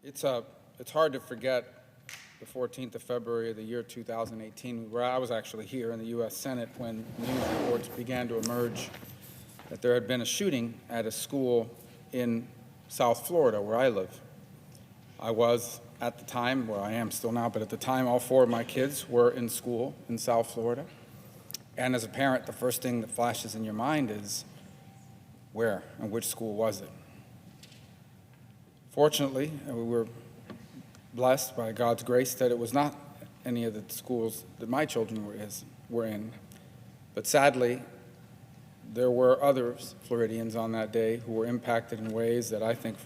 It's hard to forget the 14th of February of the year 2018, where I was actually here in the U.S. Senate when news reports began to emerge that there had been a shooting at a school in South Florida, where I live. I was, at the time, well, I am still now, but at the time, all four of my kids were in school in South Florida. And as a parent, the first thing that flashes in your mind is, where and which school was it? Fortunately, we were blessed by God's grace that it was not any of the schools that my children were in. But sadly, there were other Floridians on that day who were impacted in ways that I think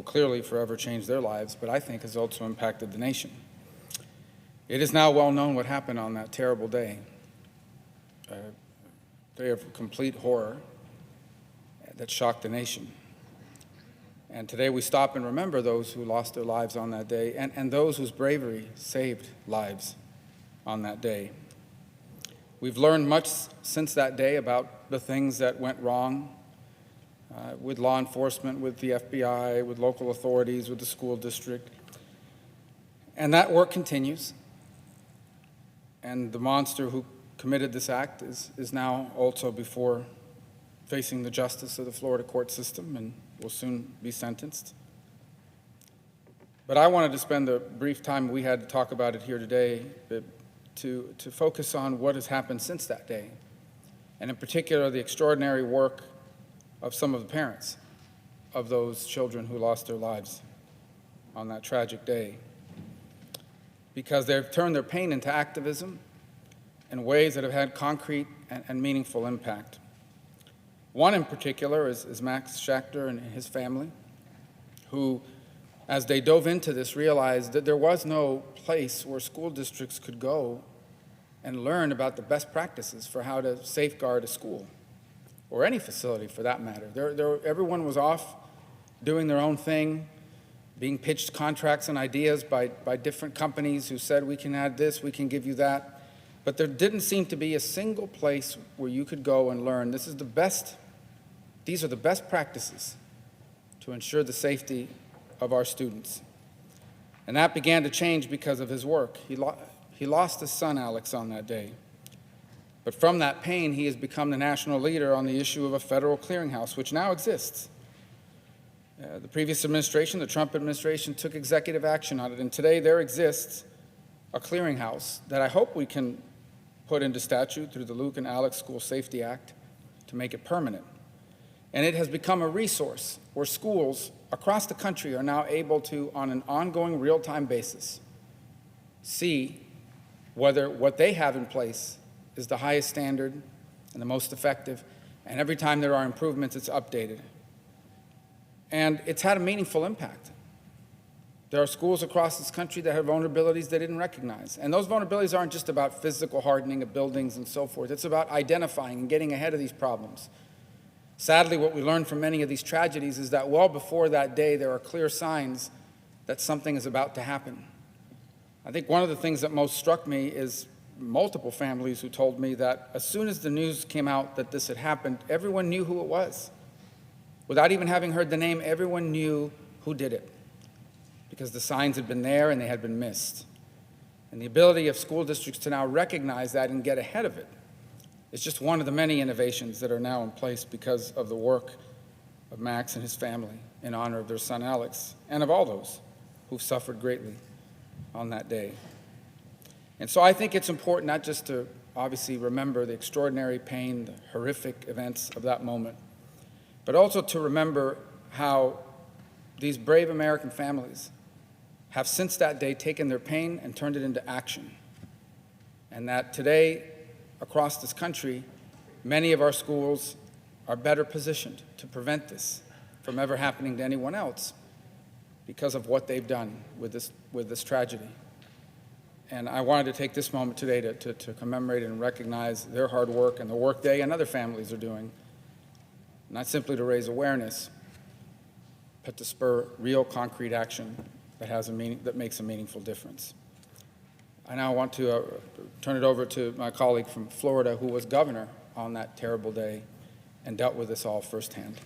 clearly forever changed their lives, but I think has also impacted the nation. It is now well known what happened on that terrible day, a day of complete horror that shocked the nation. And today we stop and remember those who lost their lives on that day and those whose bravery saved lives on that day. We've learned much since that day about the things that went wrong with law enforcement, with the FBI, with local authorities, with the school district. And that work continues. And the monster who committed this act is now also before facing the justice of the Florida court system and will soon be sentenced. But I wanted to spend the brief time we had to talk about it here today to focus on what has happened since that day, and in particular the extraordinary work of some of the parents of those children who lost their lives on that tragic day, because they've turned their pain into activism in ways that have had concrete and meaningful impact. One in particular is Max Schachter and his family, who, as they dove into this, realized that there was no place where school districts could go and learn about the best practices for how to safeguard a school, or any facility for that matter. Everyone was off doing their own thing, being pitched contracts and ideas by different companies who said, we can add this, we can give you that. But there didn't seem to be a single place where you could go and learn, these are the best practices to ensure the safety of our students. And that began to change because of his work. He lost his son, Alex, on that day. But from that pain, he has become the national leader on the issue of a federal clearinghouse, which now exists. The previous administration, the Trump administration, took executive action on it, and today there exists a clearinghouse that I hope we can put into statute through the Luke and Alex School Safety Act to make it permanent. And it has become a resource where schools across the country are now able to, on an ongoing real-time basis, see whether what they have in place is the highest standard and the most effective, and every time there are improvements, it's updated. And it's had a meaningful impact. There are schools across this country that have vulnerabilities they didn't recognize. And those vulnerabilities aren't just about physical hardening of buildings and so forth. It's about identifying and getting ahead of these problems. Sadly, what we learned from many of these tragedies is that well before that day, there are clear signs that something is about to happen. I think one of the things that most struck me is multiple families who told me that as soon as the news came out that this had happened, everyone knew who it was. Without even having heard the name, everyone knew who did it, because the signs had been there and they had been missed. And the ability of school districts to now recognize that and get ahead of it is just one of the many innovations that are now in place because of the work of Max and his family in honor of their son Alex, and of all those who've suffered greatly on that day. And so I think it's important not just to obviously remember the extraordinary pain, the horrific events of that moment, but also to remember how these brave American families have since that day taken their pain and turned it into action. And that today, across this country, many of our schools are better positioned to prevent this from ever happening to anyone else because of what they've done with this tragedy. And I wanted to take this moment today to commemorate and recognize their hard work and the work they and other families are doing, not simply to raise awareness, but to spur real concrete action that makes a meaningful difference. I now want to turn it over to my colleague from Florida, who was governor on that terrible day and dealt with this all firsthand.